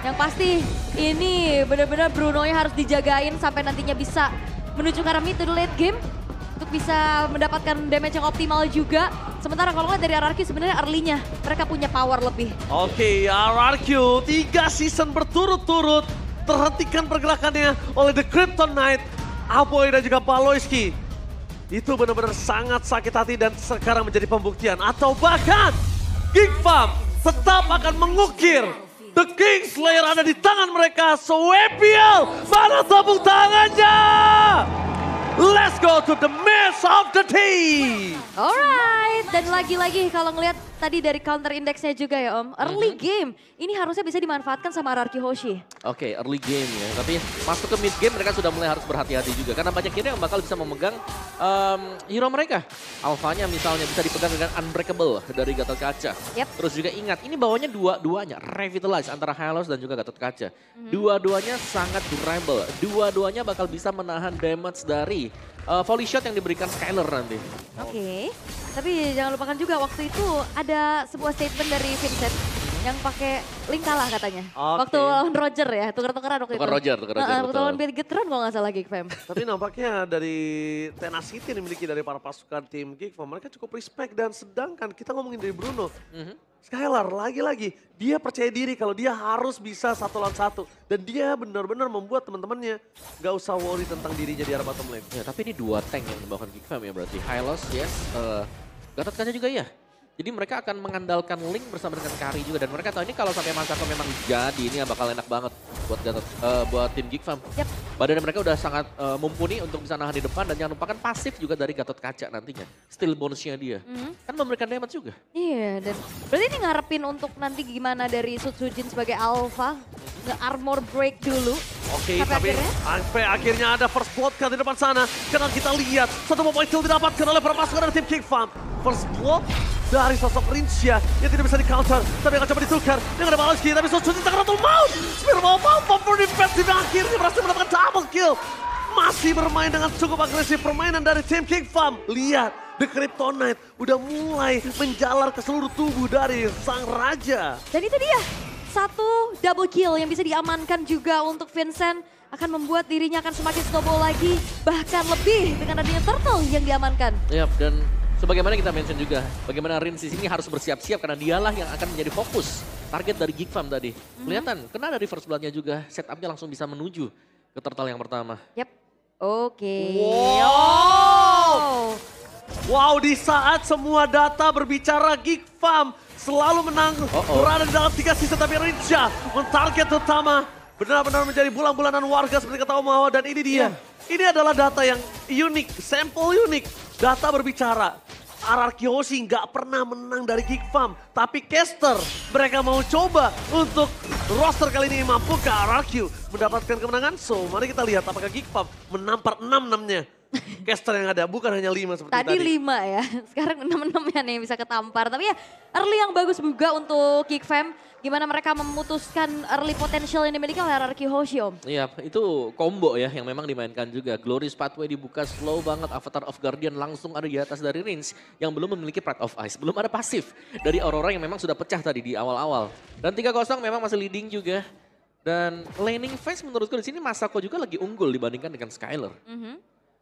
Yang pasti ini benar-benar Bruno-nya harus dijagain sampai nantinya bisa menuju ke arah mid to the late game. Untuk bisa mendapatkan damage yang optimal juga. Sementara kalau nggak dari RRQ sebenarnya early-nya mereka punya power lebih. Oke, RRQ 3 season berturut-turut terhentikan pergerakannya oleh The Krypton Knight, Aboy dan juga Paloyski. Itu benar-benar sangat sakit hati dan sekarang menjadi pembuktian. Atau bahkan Geek Farm tetap akan mengukir The Kingslayer ada di tangan mereka. So EPL, mana tepuk tangannya? Let's go to the match of the team. Alright, dan lagi-lagi kalau ngelihat tadi dari counter indexnya juga ya Om. Early game, ini harusnya bisa dimanfaatkan sama RRQ Hoshi. Oke, early game ya. Tapi masuk ke mid game mereka sudah mulai harus berhati-hati juga. Karena banyak hero yang bakal bisa memegang hero mereka. Alphanya misalnya bisa dipegang dengan Unbreakable dari Gatot Kaca. Yep. Terus juga ingat, ini bawahnya dua-duanya Revitalize antara Hylos dan juga Gatot Kaca. Dua-duanya sangat durable. Dua-duanya bakal bisa menahan damage dari volley shot yang diberikan Skyler nanti. Oke, tapi jangan lupakan juga waktu itu ada sebuah statement dari Vincent yang pakai link kalah katanya. Oke. Waktu lawan Roger ya, tuker-tukeran waktu Tukar itu. Roger, Waktu betul. lawan Bigetron kalau nggak salah Geek Fam. Tapi nampaknya dari tenacity yang dimiliki dari para pasukan tim Geek Farm, mereka cukup respect. Dan sedangkan kita ngomongin dari Bruno, Skylar lagi-lagi dia percaya diri kalau dia harus bisa 1-1. Dan dia benar-benar membuat teman-temannya gak usah worry tentang dirinya di arah bottom lane. Ya, tapi ini dua tank yang membawakan Geek Fam ya berarti. Hylos, yes. Gatot Kaca juga ya. Jadi mereka akan mengandalkan Link bersama dengan Kari juga. Dan mereka tahu ini kalau sampai Masako memang jadi, ini bakal enak banget buat buat tim Geek Fam. Yep. Badannya mereka udah sangat mumpuni untuk bisa nahan di depan. Dan jangan lupakan pasif juga dari Gatot Kaca nantinya. Still bonusnya dia. Kan memberikan damage juga. Iya, dan berarti ini ngarepin untuk nanti gimana dari Sutsujin sebagai alpha, nge-armor break dulu. Oke, Sampai tapi akhirnya? sampai akhirnya ada first blood kan di depan sana. Karena kita lihat satu mobile kill didapatkan oleh para pasukan dari tim Geek Farm. First blood dari sosok Rincia yang tidak bisa di-counter. Tapi akan coba ditukar dengan ada Paloyski. Tapi Sutsujin tak kena maut. Spear mau for defensive akhirnya berhasil mendapatkan double kill. Masih bermain dengan cukup agresif permainan dari tim Geek Farm. Lihat. The Krypton Knight udah mulai menjalar ke seluruh tubuh dari sang raja. Dan itu dia, satu double kill yang bisa diamankan juga untuk Vincent. Akan membuat dirinya akan semakin snowball lagi, bahkan lebih dengan adanya turtle yang diamankan. Yap, dan sebagaimana kita mention juga, bagaimana Rins di sini harus bersiap-siap karena dialah yang akan menjadi fokus target dari Geek Farm tadi. Kelihatan, kena dari first blood-nya juga, setupnya langsung bisa menuju ke turtle yang pertama. Yap, oke. Wow. Wow, di saat semua data berbicara Geek Farm selalu menang berada di dalam 3 season, tapi Rincia mentarget utama benar-benar menjadi bulan-bulanan warga seperti kata Om Hawa. Dan ini dia, ini adalah data yang unik, sampel unik. Data berbicara, RRQ Hoshi nggak pernah menang dari Geek Farm, tapi caster mereka mau coba untuk roster kali ini mampukah RRQ mendapatkan kemenangan. So mari kita lihat apakah Geek Farm menampar 6-6-nya. Caster yang ada, bukan hanya 5 seperti tadi. Tadi 5 ya, sekarang 6-6 ya nih yang bisa ketampar. Tapi ya early yang bagus juga untuk Geek Fam. Gimana mereka memutuskan early potential yang dimiliki oleh RRQ Hoshi Om. Iya, itu combo ya yang memang dimainkan juga. Glorious Pathway dibuka slow banget, Avatar of Guardian langsung ada di atas dari range yang belum memiliki Pride of Ice. Belum ada pasif dari Aurora yang memang sudah pecah tadi di awal-awal. Dan 3-0 memang masih leading juga. Dan laning phase menurutku di sini Masako juga lagi unggul dibandingkan dengan Skyler.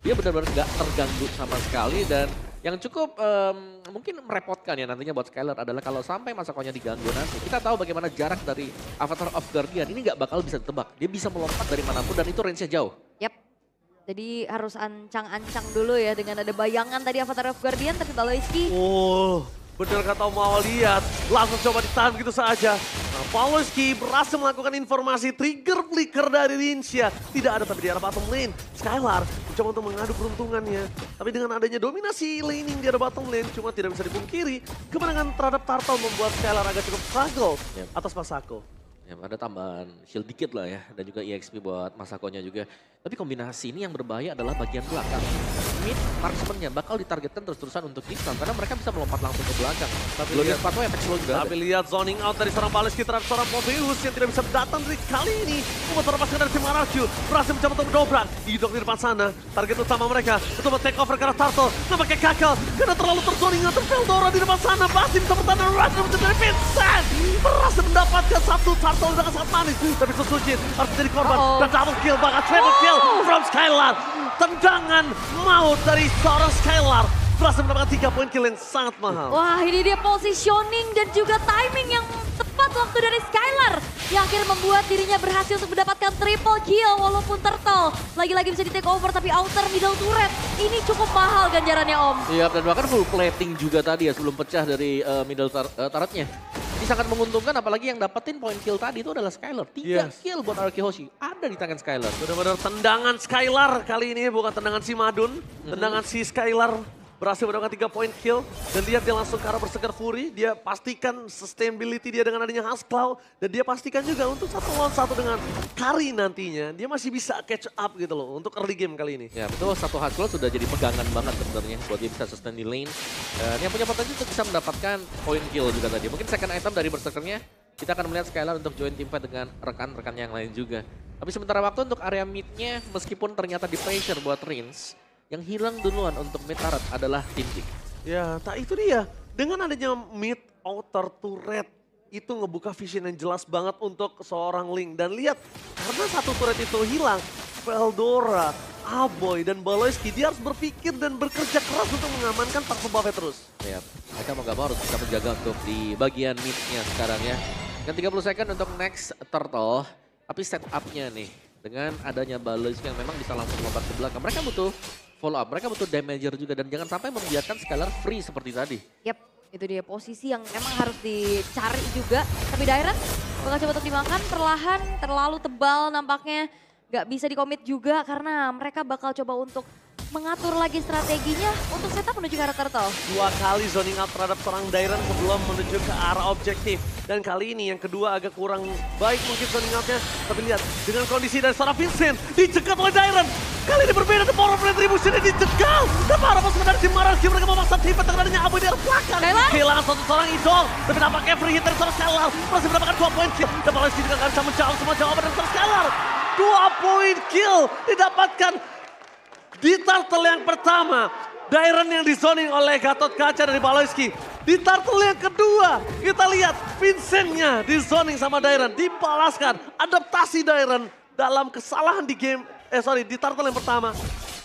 Dia benar-benar nggak terganggu sama sekali dan yang cukup mungkin merepotkan ya nantinya buat Skyler adalah kalau sampai Masakonya diganggu nanti. Kita tahu bagaimana jarak dari Avatar of Guardian ini nggak bakal bisa ditebak. Dia bisa melompat dari manapun dan itu range-nya jauh. Yap, jadi harus ancang-ancang dulu ya dengan ada bayangan tadi Avatar of Guardian tapi Paloyski. Oh, benar kata Om Hawa, lihat. Langsung coba ditahan begitu saja. Nah, Paloyski berhasil melakukan informasi trigger flicker dari Rincia. Tidak ada tapi di arah bottom lane. Skylar mencoba untuk mengadu peruntungannya. Tapi dengan adanya dominasi laning di arah bottom lane, cuma tidak bisa dipungkiri. Kemenangan terhadap Turtle membuat Skylar agak cukup struggle atas Masako. Ya, ada tambahan shield dikit lah ya dan juga EXP buat Masakonya juga. Tapi kombinasi ini yang berbahaya adalah bagian belakang. Mid marksman-nya bakal ditargetkan terus-terusan untuk Gixam karena mereka bisa melompat langsung ke belakang. Tapi lihat Patwa efek slow juga Tapi lihat zoning out dari seorang Baleski terhadap seorang Poveus yang tidak bisa datang dari kali ini. Membuat terlepaskan dari tim RRQ. Berhasil mencoba untuk mendobrak. Idok di depan sana. Target utama mereka untuk take over karena Turtle. Nampaknya gagal karena terlalu terzoning out. Veldora di depan sana. Masih bisa bertahan dan Rush dari Vincent. Berhasil mendapatkan satu Turtle yang sangat manis. Tapi Susujin harus menjadi korban. Dan double kill bahkan triple kill from Skylar. Tendangan maut dari seorang Skylar. Berhasil mendapatkan 3 poin kill yang sangat mahal. Wah, ini dia positioning dan juga timing yang tepat waktu dari Skylar. Yang akhirnya membuat dirinya berhasil untuk mendapatkan triple kill walaupun Turtle lagi-lagi bisa di take over tapi outer middle turret. Ini cukup mahal ganjarannya Om. Iya, dan bahkan full plating juga tadi ya sebelum pecah dari middle turretnya. Ini sangat menguntungkan apalagi yang dapetin poin kill tadi itu adalah Skylar. 3 kill buat Araki Hoshi. Ada di tangan Skylar. Benar-benar tendangan Skylar kali ini bukan tendangan si Madun. Tendangan si Skylar berhasil mendapatkan 3 poin kill. Dan lihat dia langsung ke arah Berserker Fury. Dia pastikan sustainability dia dengan adanya Huskclaw. Dan dia pastikan juga untuk 1 lawan 1 dengan Kari nantinya. Dia masih bisa catch up gitu loh untuk early game kali ini. Ya betul, satu Huskclaw sudah jadi pegangan banget sebenarnya buat dia bisa sustain di lane. Dan yang punya potensi untuk bisa mendapatkan poin kill juga tadi. Mungkin second item dari Berserkernya kita akan melihat Skylar untuk join teamfight dengan rekan-rekan yang lain juga. Tapi sementara waktu untuk area mid-nya meskipun ternyata di pressure buat Rins, yang hilang duluan untuk mid turret adalah tim Kick. Ya, tak itu dia. Dengan adanya mid outer turret, itu ngebuka vision yang jelas banget untuk seorang Link. Dan lihat, karena satu turret itu hilang, Veldora, Aboy, dan Baloyski, dia harus berpikir dan bekerja keras untuk mengamankan Tarkov Buffet terus. Ya, mereka mau gak mau harus bisa menjaga untuk di bagian mid-nya sekarang ya. Dan 30 second untuk next Turtle, tapi setup-nya nih, dengan adanya Baloyski yang memang bisa langsung lompat ke belakang. Mereka butuh follow up, mereka butuh damager juga dan jangan sampai membiarkan Skylar free seperti tadi. Yap, itu dia posisi yang memang harus dicari juga. Tapi Dairen bakal coba untuk dimakan perlahan, terlalu tebal nampaknya. Gak bisa dikomit juga karena mereka bakal coba untuk mengatur lagi strateginya untuk setup menuju ke arah Turtle. 2 kali zoning out terhadap seorang Dairen sebelum menuju ke arah objektif. Dan kali ini yang kedua agak kurang baik mungkin zoning outnya. Tapi lihat dengan kondisi dari seorang Vincent dicegat oleh Dairen. Kali ini berbeda, The Power of Retribution ini dicegal. Dan para pasukan dari tim Maraki mereka memaksa tim dengan adanya Abu di arah belakang. Kehilangan seorang idol. Tapi nampaknya free hit dari seorang Skylar. Masih mendapatkan 2 poin kill. Dan Baloyski juga gak bisa menjawab semua jawaban dari seorang Skylar. 2 poin kill didapatkan di Turtle yang pertama. Dairen yang dizoning oleh Gatot Kaca dari Baloyski. Di Turtle yang kedua, kita lihat Vincent-nya dizoning sama Dairen. Dibalaskan adaptasi Dairen dalam kesalahan di game, di Turtle yang pertama.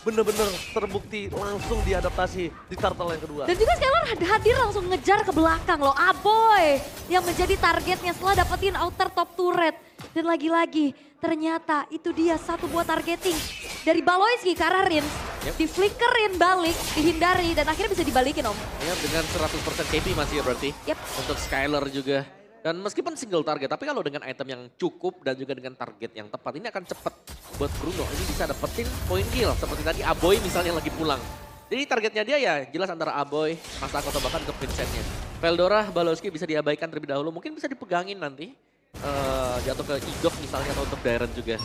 Bener-bener terbukti langsung diadaptasi di Turtle yang kedua. Dan juga Skylar hadir langsung ngejar ke belakang loh. Aboy yang menjadi targetnya setelah dapetin outer top turret. Dan lagi-lagi ternyata itu dia satu buah targeting dari Baloyski ke arah Rins. Di flickerin balik, dihindari dan akhirnya bisa dibalikin Om. Ya, dengan 100% KP masih ya berarti. Untuk Skylar juga. Dan meskipun single target, tapi kalau dengan item yang cukup dan juga dengan target yang tepat, ini akan cepat buat Bruno. Ini bisa dapetin poin kill, seperti tadi Aboy misalnya lagi pulang. Jadi targetnya dia ya jelas antara Aboy, Masako atau bahkan ke Vincent-nya. Veldora, Baloyski bisa diabaikan terlebih dahulu, mungkin bisa dipegangin nanti. Jatuh ke Idok misalnya atau untuk Dairen juga.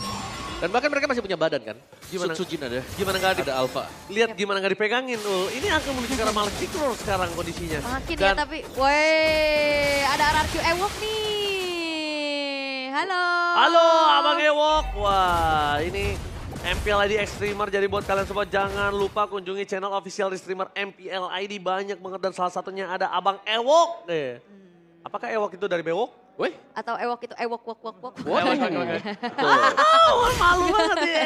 Dan bahkan mereka masih punya badan kan. Gimana? Sujin ada. Gimana nggak ada Alpha. Lihat gimana nggak dipegangin. Ini akan menuju ke arah malah Kickroll sekarang kondisinya. Makin ya tapi, woi ada RRQ Ewok nih. Halo. Halo Abang Ewok. Wah ini MPL ID Extremer. Jadi buat kalian semua jangan lupa kunjungi channel official di streamer MPL ID. Banyak banget dan salah satunya ada Abang Ewok. Apakah Ewok itu dari Bewok? Woi. Atau Ewok itu Ewok wok. Malu banget ya.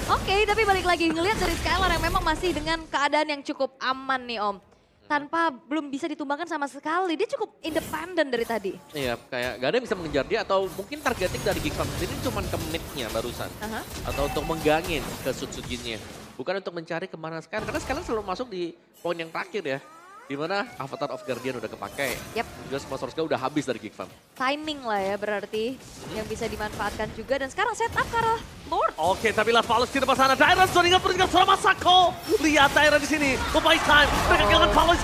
Oke, tapi balik lagi ngelihat dari Skylar yang memang masih dengan keadaan yang cukup aman nih Om. Tanpa belum bisa ditumbangkan sama sekali, dia cukup independen dari tadi. Iya, kayak gak ada yang bisa mengejar dia atau mungkin targeting dari Gixam sendiri cuma ke mid-nya barusan. Atau untuk menggangin ke Sujinnya. Bukan untuk mencari kemana sekarang, karena sekarang selalu masuk di poin yang terakhir ya. Dimana Avatar of Guardian udah kepake. Juga semua source udah habis dari Geekfam. Timing lah ya berarti yang bisa dimanfaatkan juga. Dan sekarang setup ke arah Lord. Oke, tapi lihat Paulus di depan sana. Dairen sudah ingat perhatikan seorang Masako. Lihat Dairen di sini. Buy time. Mereka kehilangan Paulus.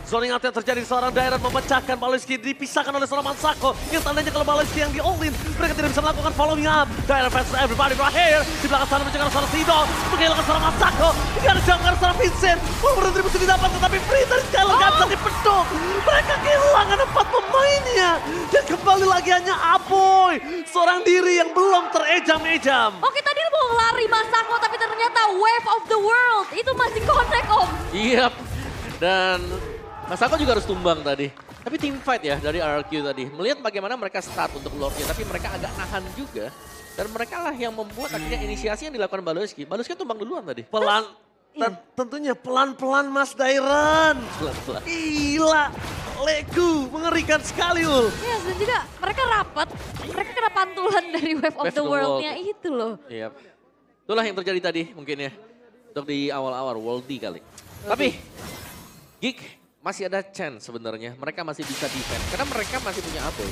Zoning out yang terjadi seorang Dairon memecahkan Baloyski dipisahkan oleh seorang Masako. Yang tandanya kalau Baloyski yang di all-in, mereka tidak bisa melakukan following up. Dairon versus everybody right here. Di belakang sana mencegah seorang Sido, menghilangkan seorang Masako. Tidak ada jangkauan seorang Vincent. Walaupun retribusi didapat, tetapi free dari Skylar gak bisa dipeduk. Mereka kehilangan 4 pemainnya. Dan kembali lagi hanya Aboy. Seorang diri yang belum terejam-ejam. Oke, tadi mau lari Masako, tapi ternyata Wave of the World itu masih connect, Om. Iya. Dan Masako juga harus tumbang tadi. Tapi team fight ya dari RRQ tadi. Melihat bagaimana mereka start untuk Lordnya, tapi mereka agak nahan juga. Dan mereka lah yang membuat akhirnya inisiasi yang dilakukan Baloyski. Baloyski tumbang duluan tadi. Pelan, tentunya pelan-pelan Mas Dairon. Pelan-pelan. Gila, Legu mengerikan sekali Ul. Yes, dan juga mereka rapat. Mereka kena pantulan dari Wave of the World-nya itu loh. Iya. Itulah yang terjadi tadi mungkin ya. Untuk di awal-awal Worldy kali. Tapi Geek masih ada chance sebenarnya. Mereka masih bisa defend. Karena mereka masih punya Aboy.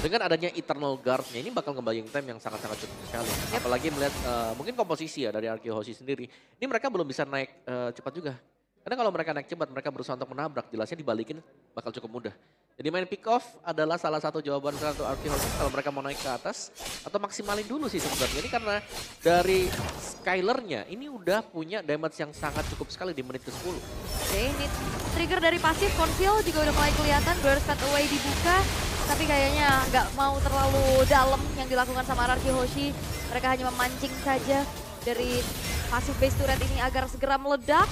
Dengan adanya Eternal Guard-nya ini bakal ngebayang time yang sangat-sangat cukup sekali. Apalagi melihat mungkin komposisi ya dari RRQ Hoshi sendiri. Ini mereka belum bisa naik cepat juga. Karena kalau mereka naik cepat, mereka berusaha untuk menabrak. Jelasnya dibalikin bakal cukup mudah. Jadi main pick off adalah salah satu jawaban untuk RRQ Hoshi kalau mereka mau naik ke atas. Atau maksimalin dulu sih sebenarnya. Ini karena dari Skylar-nya ini udah punya damage yang sangat cukup sekali di menit ke-10. Oke, ini trigger dari pasif Conceal juga udah mulai kelihatan. Burst Cut Away dibuka. Tapi kayaknya nggak mau terlalu dalam yang dilakukan sama RRQ Hoshi. Mereka hanya memancing saja dari pasif base turret ini agar segera meledak.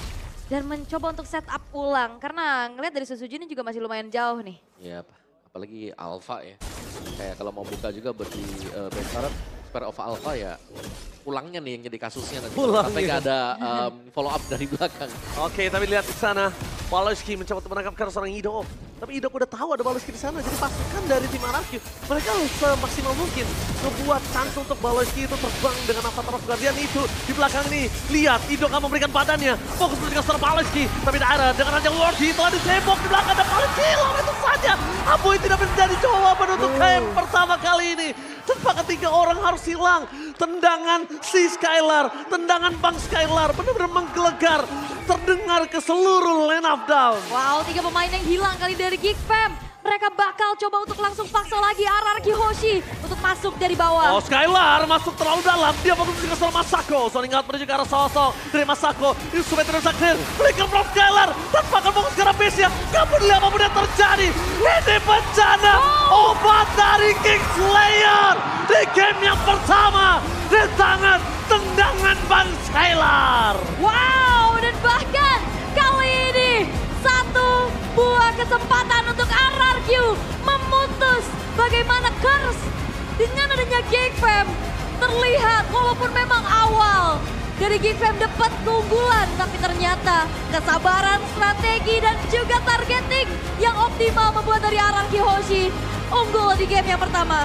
Dan mencoba untuk set up ulang. Karena ngelihat dari Suzuki ini juga masih lumayan jauh nih. Iya, apalagi Alpha ya. Kayak kalau mau buka juga di base turret, Spare of Alpha ya. Pulangnya nih yang jadi kasusnya nanti. Sampai gak ada follow up dari belakang. Oke, tapi lihat di sana. Baloyski mencoba untuk menangkap seorang Ido. Tapi Ido udah tahu ada Baloyski di sana. Jadi pasukan dari tim RRQ, mereka harus semaksimal mungkin ngebuat chance untuk Baloyski itu terbang dengan Avatar of Guardian itu. Di belakang ini, lihat Ido akan memberikan badannya. Fokus memberikan seorang Baloyski. Tapi Dara dengan Raja Lordi telah ditembok di belakang ada Baloyski. Lalu itu saja. Aboy tidak menjadi jawaban untuk camp pertama kali ini. Tanpa ketiga orang harus hilang. Tendangan si Skylar, tendangan Bang Skylar benar-benar menggelegar. Terdengar ke seluruh lane of down. Wow, 3 pemain yang hilang kali dari Geek Fam. Mereka bakal coba untuk langsung paksa lagi RRQ Hoshi untuk masuk dari bawah. Oh, Skylar masuk terlalu dalam. Dia fokus ke seorang Masako. Zoning out menuju ke arah sosok dari Masako. Ini supaya tidak bisa clear. Flicker from Skylar. Tanpa akan fokus ke arah base-nya. Gak peduli apapun yang terjadi. Ini bencana. Obat dari Kingslayer. Di game yang pertama. Di tangan tendangan Bang Skylar. Wow, dan bahkan kali ini satu buah kesempatan untuk RRQ memutus bagaimana curse dengan adanya Geek Fam terlihat walaupun memang awal dari Geek Fam dapat keunggulan tapi ternyata kesabaran, strategi dan juga targeting yang optimal membuat dari RRQ Hoshi unggul di game yang pertama.